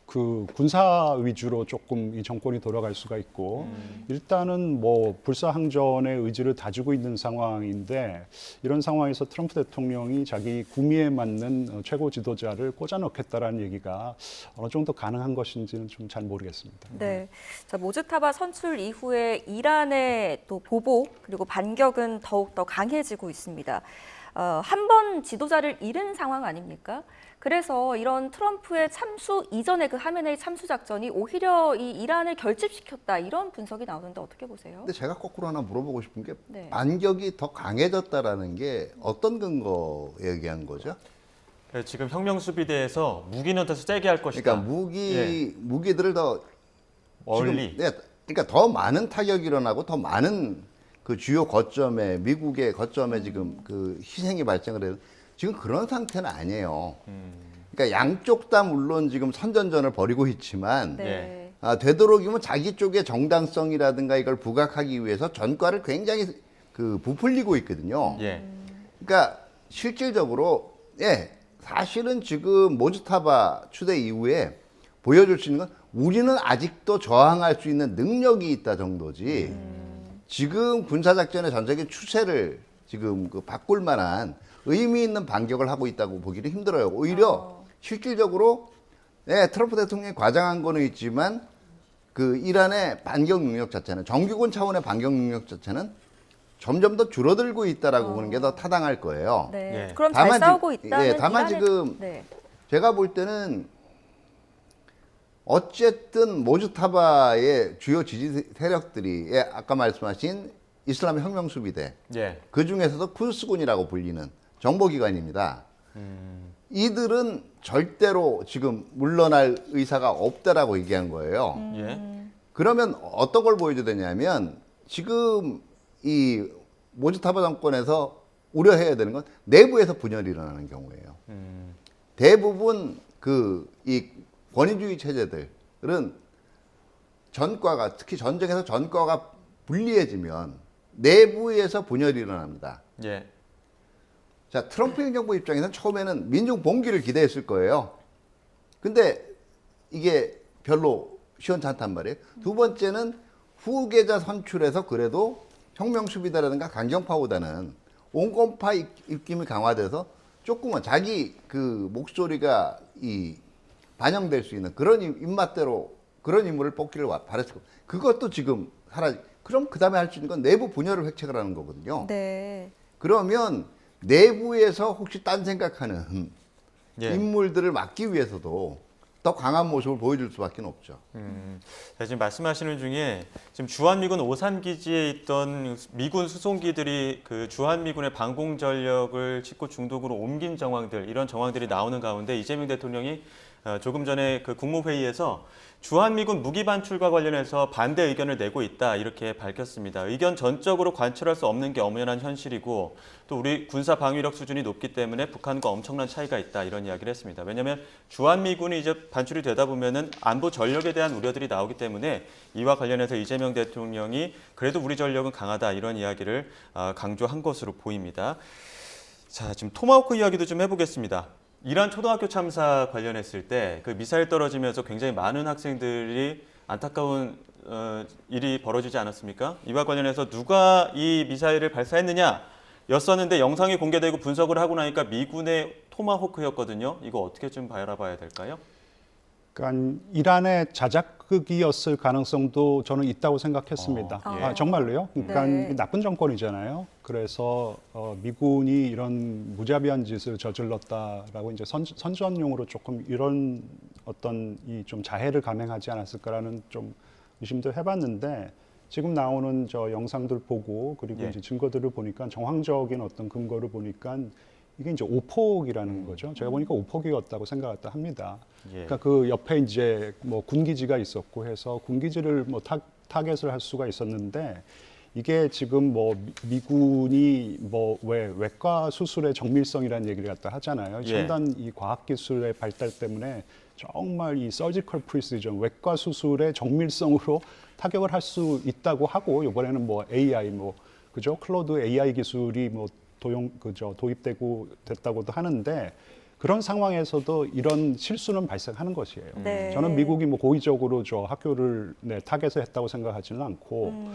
Speaker 3: 그 군사 위주로 조금 이 정권이 돌아갈 수가 있고 일단은 뭐 불사항전의 의지를 다지고 있는 상황인데 이런 상황에서 트럼프 대통령이 자기 구미에 맞는 최고 지도자를 꽂아 넣겠다라는 얘기가 어느 정도 가능한 것인지는 좀 잘 모르겠습니다.
Speaker 2: 네, 자, 모즈타바 선출 이후에 이란의 또 보복 그리고 반격은 더욱 더 강해지고 있습니다. 한 번 지도자를 잃은 상황 아닙니까? 그래서 이런 트럼프의 참수 이전의 그 하메네이 참수 작전이 오히려 이 이란을 결집시켰다 이런 분석이 나오는데 어떻게 보세요?
Speaker 4: 근데 제가 거꾸로 하나 물어보고 싶은 게
Speaker 2: 네.
Speaker 4: 반격이 더 강해졌다라는 게 어떤 근거에 의한 거죠?
Speaker 1: 지금 혁명 수비대에서 무기는 더 세게 할 것이다.
Speaker 4: 그러니까 무기들을 더
Speaker 1: 멀리.
Speaker 4: 지금, 그러니까 더 많은 타격이 일어나고 더 많은 그 주요 거점에 미국의 거점에 지금 그 희생이 발생을 해요. 지금 그런 상태는 아니에요. 그러니까 양쪽 다 물론 지금 선전전을 벌이고 있지만
Speaker 2: 네.
Speaker 4: 되도록이면 자기 쪽의 정당성이라든가 이걸 부각하기 위해서 전과를 굉장히 그 부풀리고 있거든요.
Speaker 1: 예.
Speaker 4: 그러니까 실질적으로 사실은 지금 모즈타바 추대 이후에 보여줄 수 있는 건 우리는 아직도 저항할 수 있는 능력이 있다 정도지 지금 군사작전의 전적인 추세를 지금 그 바꿀 만한 의미 있는 반격을 하고 있다고 보기는 힘들어요. 오히려 실질적으로 트럼프 대통령이 과장한 거는 있지만 그 이란의 반격 능력 자체는 정규군 차원의 반격 능력 자체는 점점 더 줄어들고 있다라고 보는 게 더 타당할 거예요.
Speaker 2: 네.
Speaker 1: 예.
Speaker 2: 그럼 잘
Speaker 4: 다만
Speaker 2: 싸우고
Speaker 4: 지-
Speaker 2: 있다는
Speaker 4: 다만
Speaker 2: 이란의-
Speaker 4: 지금
Speaker 2: 네.
Speaker 4: 제가 볼 때는 어쨌든 모즈타바의 주요 지지 세력들이 아까 말씀하신 이슬람 혁명 수비대
Speaker 1: 예.
Speaker 4: 그 중에서도 쿠드스군이라고 불리는 정보기관입니다. 이들은 절대로 지금 물러날 의사가 없다라고 얘기한 거예요.
Speaker 1: 예.
Speaker 4: 그러면 어떤 걸 보여줘야 되냐면 지금 이 모즈타바 정권에서 우려해야 되는 건 내부에서 분열이 일어나는 경우예요. 대부분 이 권위주의 체제들은 전과가 특히 전쟁에서 전과가 불리해지면 내부에서 분열이 일어납니다.
Speaker 1: 예.
Speaker 4: 자, 트럼프 행정부 입장에서는 처음에는 민중 봉기를 기대했을 거예요. 근데 이게 별로 시원찮단 말이에요. 두 번째는 후계자 선출해서 그래도 혁명 수비대라든가 강경파보다는 온건파 입김이 강화돼서 조금은 자기 그 목소리가 반영될 수 있는 그런 입맛대로 그런 인물을 뽑기를 바랬을 거고 그것도 지금 그럼 그 다음에 할 수 있는 건 내부 분열을 획책을 하는 거거든요.
Speaker 2: 네.
Speaker 4: 그러면 내부에서 혹시 딴 생각하는
Speaker 1: 예.
Speaker 4: 인물들을 막기 위해서도 더 강한 모습을 보여줄 수밖에 없죠.
Speaker 1: 자, 지금 말씀하시는 중에 지금 주한미군 오산 기지에 있던 미군 수송기들이 그 주한미군의 방공 전력을 싣고 중동으로 옮긴 정황들 이런 정황들이 나오는 가운데 이재명 대통령이 조금 전에 그 국무회의에서 주한미군 무기 반출과 관련해서 반대 의견을 내고 있다 이렇게 밝혔습니다. 의견 전적으로 관철할 수 없는 게 엄연한 현실이고 또 우리 군사 방위력 수준이 높기 때문에 북한과 엄청난 차이가 있다 이런 이야기를 했습니다. 왜냐하면 주한미군이 이제 반출이 되다 보면은 안보 전력에 대한 우려들이 나오기 때문에 이와 관련해서 이재명 대통령이 그래도 우리 전력은 강하다 이런 이야기를 강조한 것으로 보입니다. 자, 지금 토마호크 이야기도 좀 해보겠습니다. 이란 초등학교 참사 관련했을 때 그 미사일 떨어지면서 굉장히 많은 학생들이 안타까운 일이 벌어지지 않았습니까? 이와 관련해서 누가 이 미사일을 발사했느냐 였었는데 영상이 공개되고 분석을 하고 나니까 미군의 토마호크였거든요. 이거 어떻게 좀 바라봐야 될까요?
Speaker 3: 그러니까 이란의 자작극이었을 가능성도 저는 있다고 생각했습니다.
Speaker 2: 예.
Speaker 3: 정말로요? 그러니까
Speaker 2: 네.
Speaker 3: 나쁜 정권이잖아요. 그래서 미군이 이런 무자비한 짓을 저질렀다라고 이제 선전용으로 조금 이런 어떤 이 좀 자해를 감행하지 않았을까라는 좀 의심도 해봤는데 지금 나오는 저 영상들 보고 그리고
Speaker 1: 예.
Speaker 3: 이제 증거들을 보니까 정황적인 어떤 근거를 보니까 이게 이제 오폭이라는 거죠. 제가 보니까 오폭이었다고 생각했다 합니다.
Speaker 1: 예.
Speaker 3: 그러니까 그 옆에 이제 뭐 군기지가 있었고 해서 군기지를 뭐 타겟을 할 수가 있었는데 이게 지금 뭐 미군이 뭐 왜 외과 수술의 정밀성이라는 얘기를 갖다 하잖아요.
Speaker 1: 예.
Speaker 3: 첨단 이 과학 기술의 발달 때문에 정말 이 서지컬 프리시전 외과 수술의 정밀성으로 타격을 할 수 있다고 하고 이번에는 뭐 AI 뭐 그죠? 클로드 AI 기술이 뭐 도입되고 됐다고도 하는데 그런 상황에서도 이런 실수는 발생하는 것이에요.
Speaker 2: 네.
Speaker 3: 저는 미국이 뭐 고의적으로 저 학교를 타겟을 했다고 생각하지는 않고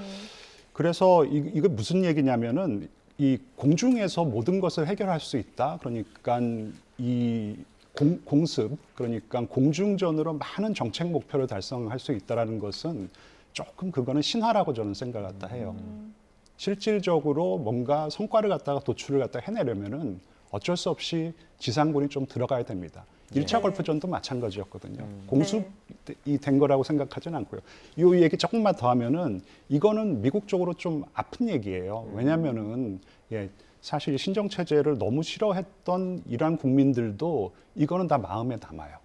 Speaker 3: 그래서 이게 무슨 얘기냐면은 이 공중에서 모든 것을 해결할 수 있다. 그러니까 이 공습 그러니까 공중전으로 많은 정책 목표를 달성할 수 있다라는 것은 조금 그거는 신화라고 저는 생각을 갖다 해요. 실질적으로 뭔가 성과를 갖다가 도출을 갖다 해내려면은 어쩔 수 없이 지상군이 좀 들어가야 됩니다. 1차 걸프전도 마찬가지였거든요. 공습이 된 거라고 생각하지는 않고요. 이 얘기 조금만 더 하면은 이거는 미국 쪽으로 좀 아픈 얘기예요. 왜냐하면은 사실 신정 체제를 너무 싫어했던 이란 국민들도 이거는 다 마음에 남아요.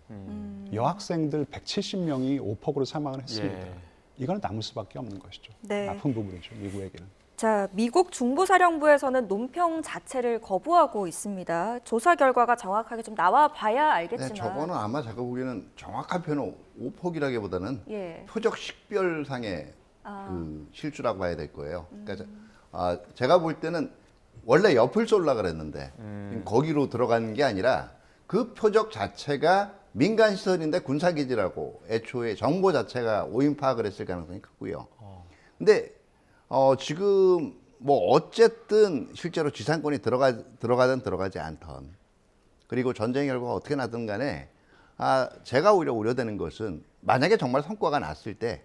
Speaker 3: 여학생들 170명이 오폭으로 사망을 했습니다. 이거는 남을 수밖에 없는 것이죠.
Speaker 2: 네.
Speaker 3: 아픈 부분이죠, 미국에게는.
Speaker 2: 자, 미국 중부사령부에서는 논평 자체를 거부하고 있습니다. 조사 결과가 정확하게 좀 나와 봐야 알겠지만.
Speaker 4: 네, 저거는 아마 제가 보기에는 정확한 표현은 오폭이라기보다는
Speaker 2: 예.
Speaker 4: 표적 식별상의 그 실주라고 봐야 될 거예요. 그러니까 제가 볼 때는 원래 옆을 쏠라 그랬는데 거기로 들어가는 게 아니라 그 표적 자체가 민간 시설인데 군사기지라고 애초에 정보 자체가 오인 파악을 했을 가능성이 크고요. 근데 지금 뭐 어쨌든 실제로 지상권이 들어가든 들어가지 않던, 그리고 전쟁 결과가 어떻게 나든 간에 제가 오히려 우려되는 것은 만약에 정말 성과가 났을 때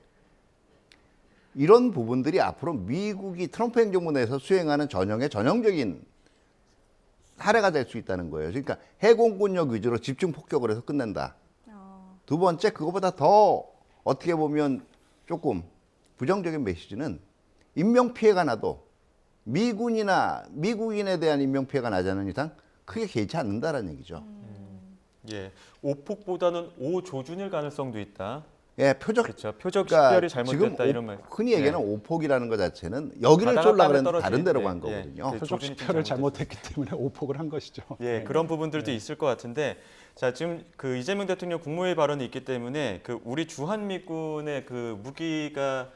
Speaker 4: 이런 부분들이 앞으로 미국이 트럼프 행정부 내에서 수행하는 전형적인 사례가 될 수 있다는 거예요. 그러니까 해공군력 위주로 집중 폭격을 해서 끝낸다. 두 번째, 그거보다 더 어떻게 보면 조금 부정적인 메시지는 인명 피해가 나도 미국인에 대한 인명 피해가 나지 않는 이상 크게 개의치 않는다라는 얘기죠.
Speaker 1: 예, 오폭보다는 오조준일 가능성도 있다.
Speaker 4: 예, 표적
Speaker 1: 그렇죠. 표적
Speaker 4: 그러니까
Speaker 1: 식별이 잘못됐다
Speaker 4: 지금
Speaker 1: 이런 말.
Speaker 4: 흔히 얘기하는 오폭이라는 것 자체는 여기를 쏠라 그랬는데 다른 데로 간 거거든요.
Speaker 1: 그
Speaker 3: 표적
Speaker 1: 조준이
Speaker 3: 식별을
Speaker 1: 좀
Speaker 3: 잘못했기 때문에 오폭을 한 것이죠.
Speaker 1: 예, 그런 부분들도 있을 것 같은데, 자 지금 그 이재명 대통령 국무회의 발언이 있기 때문에 그 우리 주한미군의 그 무기가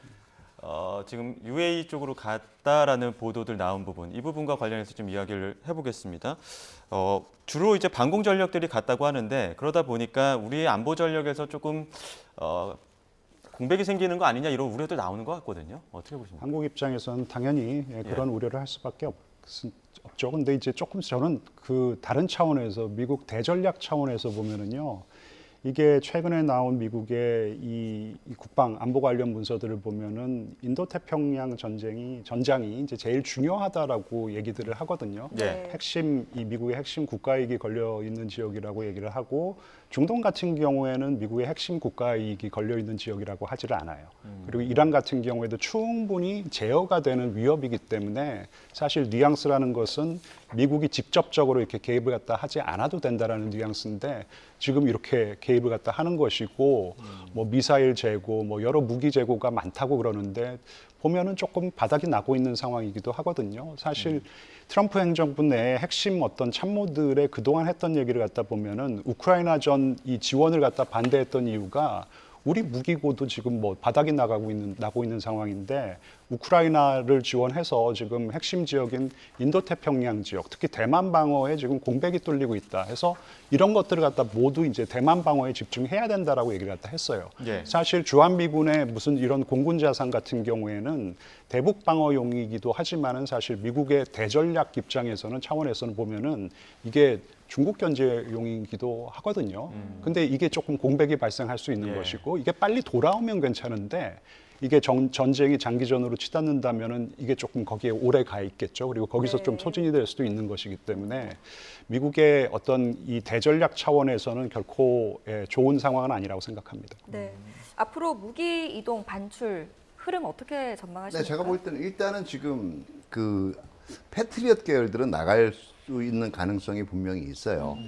Speaker 1: 지금 UAE 쪽으로 갔다라는 보도들 나온 부분, 이 부분과 관련해서 좀 이야기를 해보겠습니다. 주로 이제 방공 전력들이 갔다고 하는데, 그러다 보니까 우리의 안보 전력에서 조금 공백이 생기는 거 아니냐 이런 우려도 나오는 것 같거든요. 어떻게 보십니까?
Speaker 3: 한국 입장에서는 당연히 그런 우려를 할 수밖에 없죠. 근데 이제 조금 저는 그 다른 차원에서 미국 대전략 차원에서 보면은요. 이게 최근에 나온 미국의 이 국방 안보 관련 문서들을 보면은 인도 태평양 전장이 이제 제일 중요하다라고 얘기들을 하거든요.
Speaker 1: 네.
Speaker 3: 이 미국의 핵심 국가이익이 걸려 있는 지역이라고 얘기를 하고, 중동 같은 경우에는 미국의 핵심 국가이익이 걸려 있는 지역이라고 하지를 않아요. 그리고 이란 같은 경우에도 충분히 제어가 되는 위협이기 때문에 사실 뉘앙스라는 것은 미국이 직접적으로 이렇게 개입을 갖다 하지 않아도 된다라는 뉘앙스인데, 지금 이렇게 개입을 갖다 하는 것이고, 뭐 미사일 재고, 뭐 여러 무기 재고가 많다고 그러는데 보면은 조금 바닥이 나고 있는 상황이기도 하거든요. 사실 트럼프 행정부 내에 핵심 어떤 참모들의 그동안 했던 얘기를 갖다 보면은 우크라이나 전 이 지원을 갖다 반대했던 이유가 우리 무기고도 지금 뭐 바닥이 나고 있는 상황인데, 우크라이나를 지원해서 지금 핵심 지역인 인도태평양 지역, 특히 대만 방어에 지금 공백이 뚫리고 있다 해서 이런 것들을 갖다 모두 이제 대만 방어에 집중해야 된다라고 얘기를 갖다 했어요.
Speaker 1: 예.
Speaker 3: 사실 주한미군의 무슨 이런 공군 자산 같은 경우에는 대북 방어용이기도 하지만은 사실 미국의 대전략 입장에서는 차원에서는 보면은 이게 중국 견제용이기도 하거든요. 근데 이게 조금 공백이 발생할 수 있는 것이고, 이게 빨리 돌아오면 괜찮은데 이게 전쟁이 장기전으로 치닫는다면은 이게 조금 거기에 오래 가 있겠죠. 그리고 거기서 좀 소진이 될 수도 있는 것이기 때문에 미국의 어떤 이 대전략 차원에서는 결코 좋은 상황은 아니라고 생각합니다.
Speaker 2: 네. 앞으로 무기 이동 반출 흐름 어떻게 전망하십니까?
Speaker 4: 네, 제가 볼 때는 일단은 지금 그 패트리엇 계열들은 나갈 수 있는 가능성이 분명히 있어요.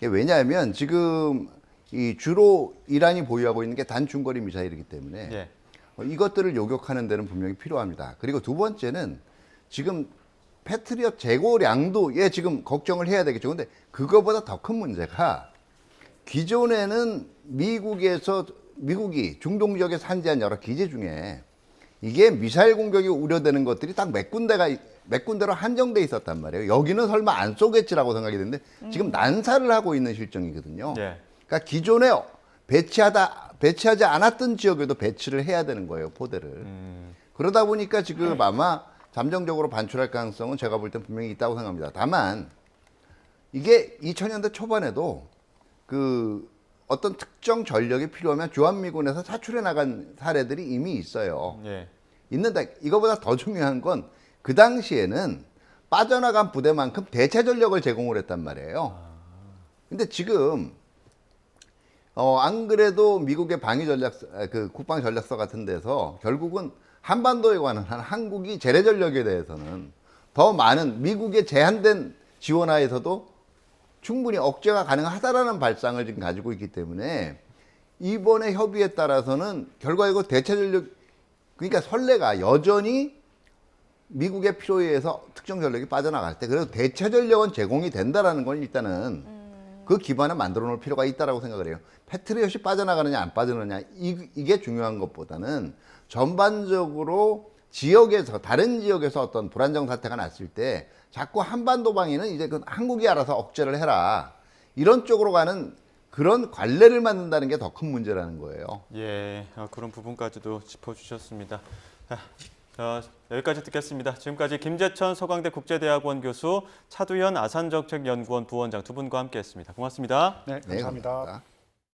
Speaker 4: 왜냐하면 지금 이 주로 이란이 보유하고 있는 게 단중거리 미사일이기 때문에
Speaker 1: 예.
Speaker 4: 이것들을 요격하는 데는 분명히 필요합니다. 그리고 두 번째는 지금 패트리엇 재고량도 지금 걱정을 해야 되겠죠. 근데 그거보다 더 큰 문제가, 기존에는 미국이 중동 지역에 산지한 여러 기지 중에 이게 미사일 공격이 우려되는 것들이 딱 몇 군데로 한정돼 있었단 말이에요. 여기는 설마 안 쏘겠지라고 생각이 드는데 지금 난사를 하고 있는 실정이거든요.
Speaker 1: 예.
Speaker 4: 그러니까 기존에 배치하지 않았던 지역에도 배치를 해야 되는 거예요, 포대를. 그러다 보니까 지금 아마 잠정적으로 반출할 가능성은 제가 볼 땐 분명히 있다고 생각합니다. 다만 이게 2000년대 초반에도 그 어떤 특정 전력이 필요하면 주한미군에서 사출해 나간 사례들이 이미 있어요.
Speaker 1: 예.
Speaker 4: 있는데 이거보다 더 중요한 건 그 당시에는 빠져나간 부대만큼 대체 전력을 제공을 했단 말이에요. 근데 지금 안 그래도 미국의 방위 전략서, 그 국방 전략서 같은 데서 결국은 한반도에 관한 한국이 재래 전력에 대해서는 더 많은 미국의 제한된 지원하에서도 충분히 억제가 가능하다라는 발상을 지금 가지고 있기 때문에 이번에 협의에 따라서는 결과적으로 대체 전력, 그러니까 선례가 여전히 미국의 필요에 의해서 특정 전력이 빠져나갈 때 그래도 대체 전력은 제공이 된다라는 건 일단은 그 기반을 만들어 놓을 필요가 있다라고 생각을 해요. 패트리엇이 빠져나가느냐 안 빠져나가느냐 이게 중요한 것보다는 전반적으로 지역에서 다른 지역에서 어떤 불안정 사태가 났을 때 자꾸 한반도 방위는 이제 그 한국이 알아서 억제를 해라 이런 쪽으로 가는 그런 관례를 만든다는 게 더 큰 문제라는 거예요.
Speaker 1: 예, 그런 부분까지도 짚어주셨습니다. 여기까지 듣겠습니다. 지금까지 김재천 서강대 국제대학원 교수, 차두현 아산정책연구원 부원장 두 분과 함께했습니다. 고맙습니다.
Speaker 3: 네, 감사합니다.
Speaker 4: 감사합니다.